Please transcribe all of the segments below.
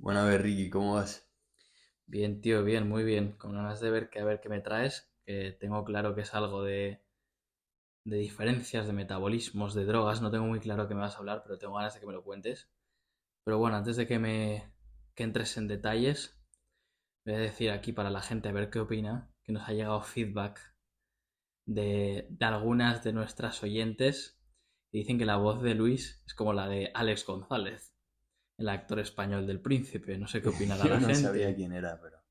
Bueno, a ver, Ricky, ¿cómo vas? Bien, tío, bien, muy bien. Con ganas de ver a ver qué me traes, que tengo claro que es algo de diferencias, de metabolismos, de drogas. No tengo muy claro qué me vas a hablar, pero tengo ganas de que me lo cuentes. Pero bueno, antes de que entres en detalles, voy a decir aquí para la gente a ver qué opina, que nos ha llegado feedback de algunas de nuestras oyentes que dicen que la voz de Luis es como la de Alex González, el actor español del Príncipe. No sé qué opinará Yo la no sabía gente. quién era, pero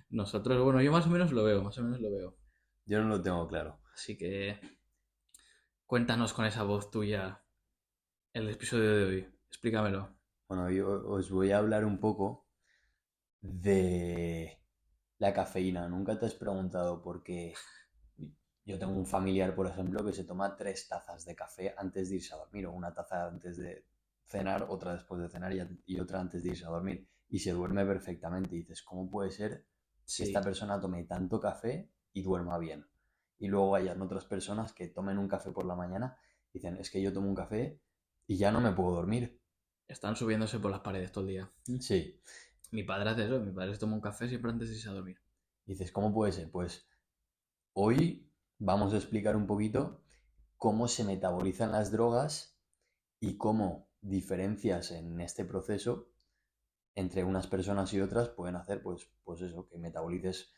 Nosotros, bueno, yo más o menos lo veo, más o menos lo veo. yo no lo tengo claro. Así que cuéntanos con esa voz tuya el episodio de hoy. Explícamelo. Bueno, yo os voy a hablar un poco de la cafeína. ¿Nunca te has preguntado por qué yo tengo un familiar, por ejemplo, que se toma 3 tazas de café antes de irse a dormir, o una taza antes de cenar, otra después de cenar y otra antes de irse a dormir, y se duerme perfectamente? Y dices, ¿cómo puede ser que esta Sí, persona tome tanto café y duerma bien? Y luego hayan otras personas que tomen un café por la mañana y dicen, es que yo tomo un café y ya no me puedo dormir. están subiéndose por las paredes todo el día. Sí. Mi padre hace eso, mi padre se toma un café siempre antes de irse a dormir. Y dices, ¿cómo puede ser? Pues hoy vamos a explicar un poquito cómo se metabolizan las drogas y cómo diferencias en este proceso entre unas personas y otras pueden hacer, pues eso, que metabolices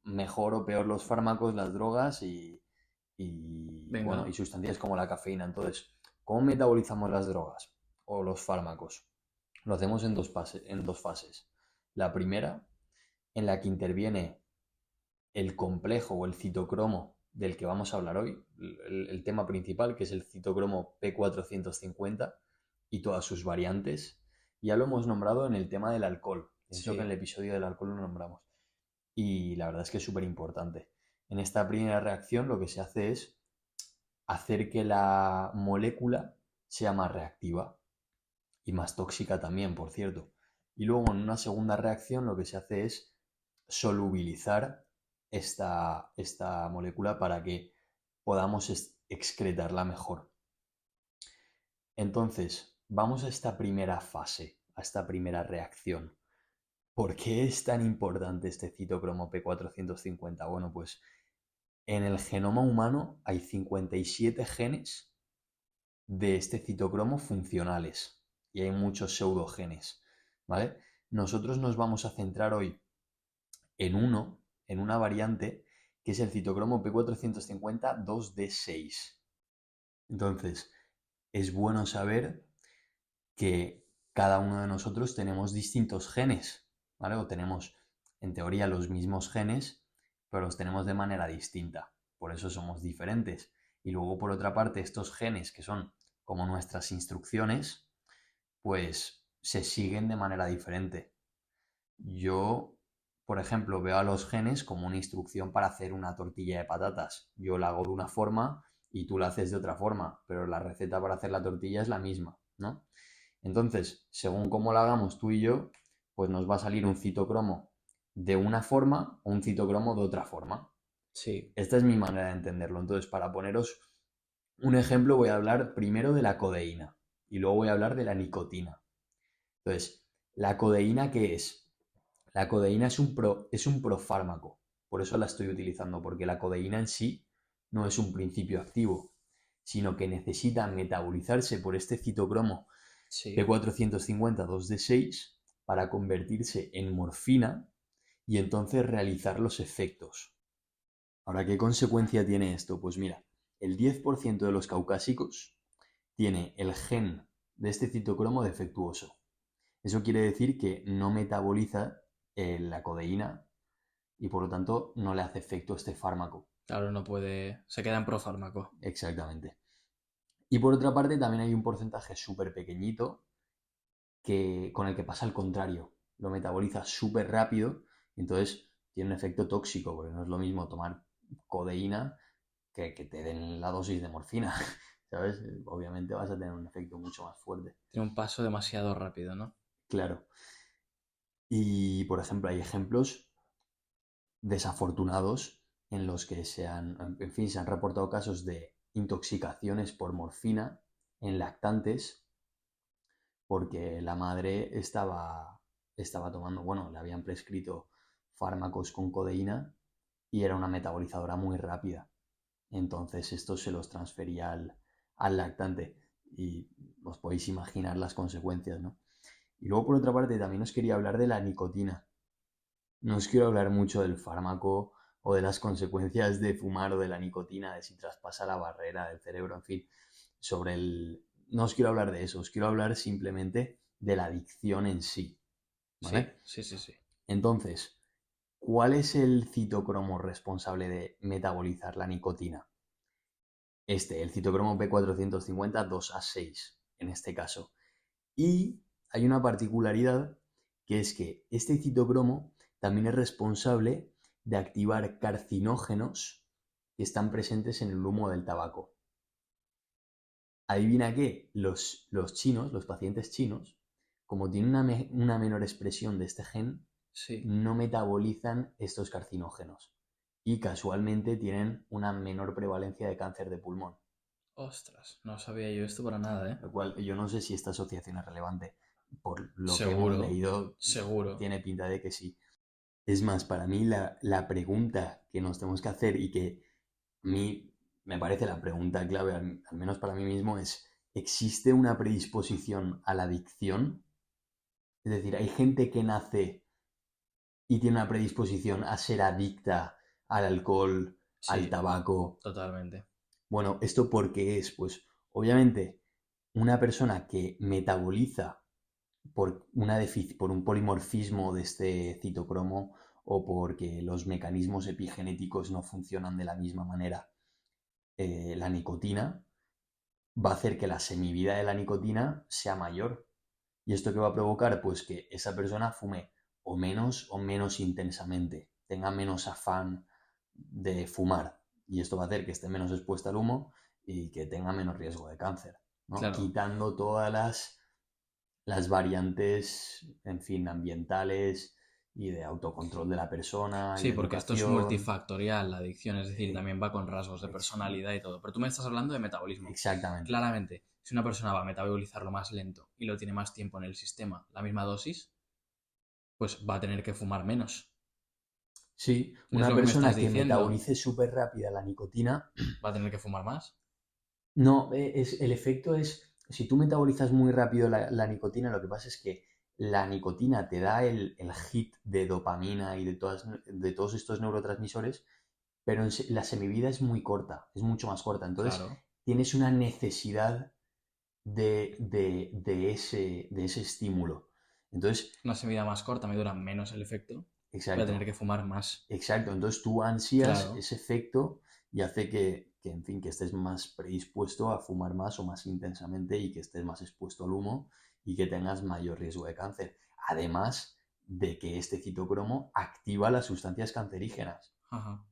mejor o peor los fármacos, las drogas bueno, y Venga, sustancias como la cafeína. Entonces, ¿cómo metabolizamos las drogas o los fármacos? Lo hacemos en dos fases. La primera, en la que interviene el complejo o el citocromo del que vamos a hablar hoy, el tema principal, que es el citocromo P450 y todas sus variantes. Ya lo hemos nombrado en el tema del alcohol. Pienso que en sí. el episodio del alcohol lo nombramos. Y la verdad es que es súper importante. En esta primera reacción lo que se hace es hacer que la molécula sea más reactiva y más tóxica también, por cierto. Y luego en una segunda reacción lo que se hace es solubilizar esta molécula para que podamos excretarla mejor. Entonces, vamos a esta primera fase, a esta primera reacción. ¿Por qué es tan importante este citocromo P450? Bueno, pues en el genoma humano hay 57 genes de este citocromo funcionales y hay muchos pseudogenes, ¿vale? Nosotros nos vamos a centrar hoy en una variante que es el citocromo P450 2D6. Entonces, es bueno saber que cada uno de nosotros tenemos distintos genes, ¿vale? O tenemos, en teoría, los mismos genes, pero los tenemos de manera distinta. Por eso somos diferentes. Y luego, por otra parte, estos genes, que son como nuestras instrucciones, pues se siguen de manera diferente. Yo, por ejemplo, veo a los genes como una instrucción para hacer una tortilla de patatas. Yo la hago de una forma y tú la haces de otra forma, pero la receta para hacer la tortilla es la misma, ¿no? Entonces, según cómo la hagamos tú y yo, pues nos va a salir un citocromo de una forma o un citocromo de otra forma. Sí. Esta es mi manera de entenderlo. Entonces, para poneros un ejemplo, voy a hablar primero de la codeína y luego voy a hablar de la nicotina. Entonces, ¿la codeína qué es? La codeína es un profármaco, por eso la estoy utilizando, porque la codeína en sí no es un principio activo, sino que necesita metabolizarse por este citocromo Sí. P450-2D6 para convertirse en morfina y entonces realizar los efectos. Ahora, ¿qué consecuencia tiene esto? Pues mira, el 10% de los caucásicos tiene el gen de este citocromo defectuoso. Eso quiere decir que no metaboliza la codeína y por lo tanto no le hace efecto este fármaco. Claro, no puede. Se queda en profármaco. Exactamente. Y por otra parte también hay un porcentaje súper pequeñito con el que pasa al contrario. Lo metaboliza súper rápido y entonces tiene un efecto tóxico, porque no es lo mismo tomar codeína que te den la dosis de morfina. ¿Sabes? Obviamente vas a tener un efecto mucho más fuerte. Tiene un paso demasiado rápido, ¿no? Claro. Y por ejemplo, hay ejemplos desafortunados en los que en fin, se han reportado casos de intoxicaciones por morfina en lactantes porque la madre estaba estaba tomando, bueno, le habían prescrito fármacos con codeína y era una metabolizadora muy rápida. Entonces esto se los transfería al lactante y os podéis imaginar las consecuencias, ¿no? Y luego por otra parte también os quería hablar de la nicotina. No os quiero hablar mucho del fármaco o de las consecuencias de fumar o de la nicotina, de si traspasa la barrera del cerebro, en fin, sobre el... No os quiero hablar de eso, os quiero hablar simplemente de la adicción en sí, Sí, ¿vale? sí, sí, sí. Entonces, ¿cuál es el citocromo responsable de metabolizar la nicotina? El citocromo P450 2A6, en este caso. Y hay una particularidad que es que este citocromo también es responsable de activar carcinógenos que están presentes en el humo del tabaco. Adivina qué, los chinos, los pacientes chinos, como tienen una menor expresión de este gen, Sí. no metabolizan estos carcinógenos y casualmente tienen una menor prevalencia de cáncer de pulmón. Ostras, no sabía yo esto para nada, ¿eh? Lo cual yo no sé si esta asociación es relevante. Por lo que hemos Seguro, leído, seguro. tiene pinta de que sí. Es más, para mí la pregunta que nos tenemos que hacer y que a mí me parece la pregunta clave, al menos para mí mismo, es, ¿existe una predisposición a la adicción? Es decir, hay gente que nace y tiene una predisposición a ser adicta al alcohol, al Sí, tabaco. totalmente. Bueno, ¿esto por qué es? Pues obviamente una persona que metaboliza por un polimorfismo de este citocromo o porque los mecanismos epigenéticos no funcionan de la misma manera, la nicotina va a hacer que la semivida de la nicotina sea mayor. ¿Y esto qué va a provocar? Pues que esa persona fume o menos intensamente, tenga menos afán de fumar. Y esto va a hacer que esté menos expuesta al humo y que tenga menos riesgo de cáncer, ¿no? Claro. Quitando todas las variantes, en fin, ambientales y de autocontrol de la persona y Sí, de porque esto es educación. multifactorial, la adicción, es decir, Eh, también va con rasgos de ex- personalidad y todo. Pero tú me estás hablando de metabolismo. exactamente. Claramente, si una persona va a metabolizarlo más lento y lo tiene más tiempo en el sistema, la misma dosis, pues va a tener que fumar menos. Sí, Es una lo que me estás persona que diciendo. metabolice súper rápida la nicotina. Va a tener que fumar más. No, el efecto es, si tú metabolizas muy rápido la nicotina, lo que pasa es que la nicotina te da el hit de dopamina y de todos estos neurotransmisores, pero la semivida es muy corta, es mucho más corta. Entonces Claro. tienes una necesidad de ese estímulo. Entonces, Una semilla más corta me dura menos el efecto. Voy a tener exacto, que fumar más. exacto. Entonces tú ansías Claro. ese efecto y hace en fin, que estés más predispuesto a fumar más o más intensamente y que estés más expuesto al humo y que tengas mayor riesgo de cáncer. Además de que este citocromo activa las sustancias cancerígenas. Ajá.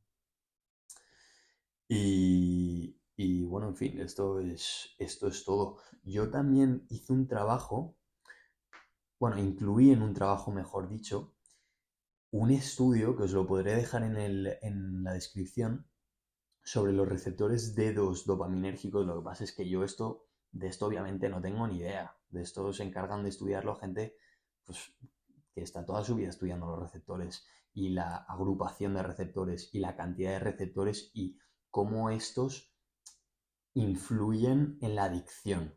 Y bueno, en fin, esto es todo. Yo también hice un trabajo, bueno, incluí en un trabajo, mejor dicho, un estudio que os lo podré dejar en la descripción sobre los receptores D2 dopaminérgicos. Lo que pasa es que yo de esto obviamente no tengo ni idea. De esto se encargan de estudiarlo gente pues, que está toda su vida estudiando los receptores y la agrupación de receptores y la cantidad de receptores y cómo estos influyen en la adicción.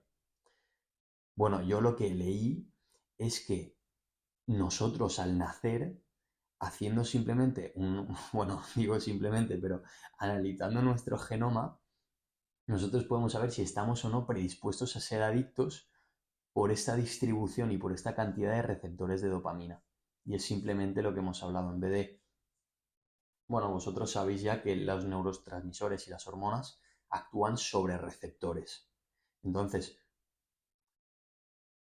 Bueno, yo lo que leí es que nosotros al nacer, haciendo simplemente bueno, digo simplemente, pero analizando nuestro genoma, nosotros podemos saber si estamos o no predispuestos a ser adictos por esta distribución y por esta cantidad de receptores de dopamina. Y es simplemente lo que hemos hablado, en vez de, bueno, vosotros sabéis ya que los neurotransmisores y las hormonas actúan sobre receptores. Entonces,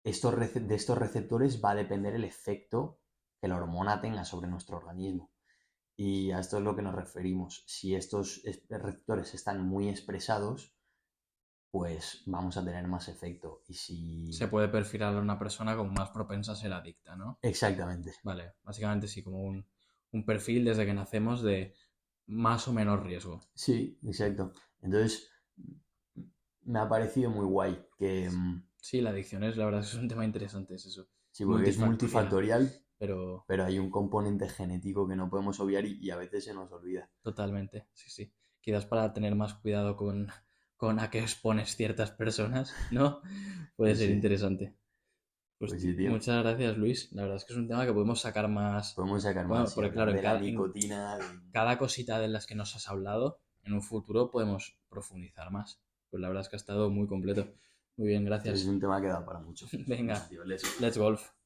de estos receptores va a depender el efecto que la hormona tenga sobre nuestro organismo. Y a esto es lo que nos referimos. Si estos receptores están muy expresados, pues vamos a tener más efecto. Y si... Se puede perfilar a una persona como más propensa a ser adicta, ¿no? Exactamente. Vale, básicamente sí, como un perfil desde que nacemos de más o menos riesgo. Sí, exacto. Entonces, me ha parecido muy guay que... Sí, la adicción es, la verdad, es un tema interesante, es eso. sí, porque es Multifactorial. multifactorial. pero Pero hay un componente genético que no podemos obviar y a veces se nos olvida. totalmente, sí, sí. Quizás para tener más cuidado con a qué expones ciertas personas, ¿no? Puede Pues ser sí, interesante. Pues pues sí, tío. muchas gracias, Luis. La verdad es que es un tema que podemos sacar más. Podemos sacar Bueno, más y porque hablar claro, de la nicotina. cada cosita de las que nos has hablado, en un futuro podemos profundizar más. Pues la verdad es que ha estado muy completo. Muy bien, Es gracias. un tema que da para mucho. Venga, Venga, tío, let's go. let's golf.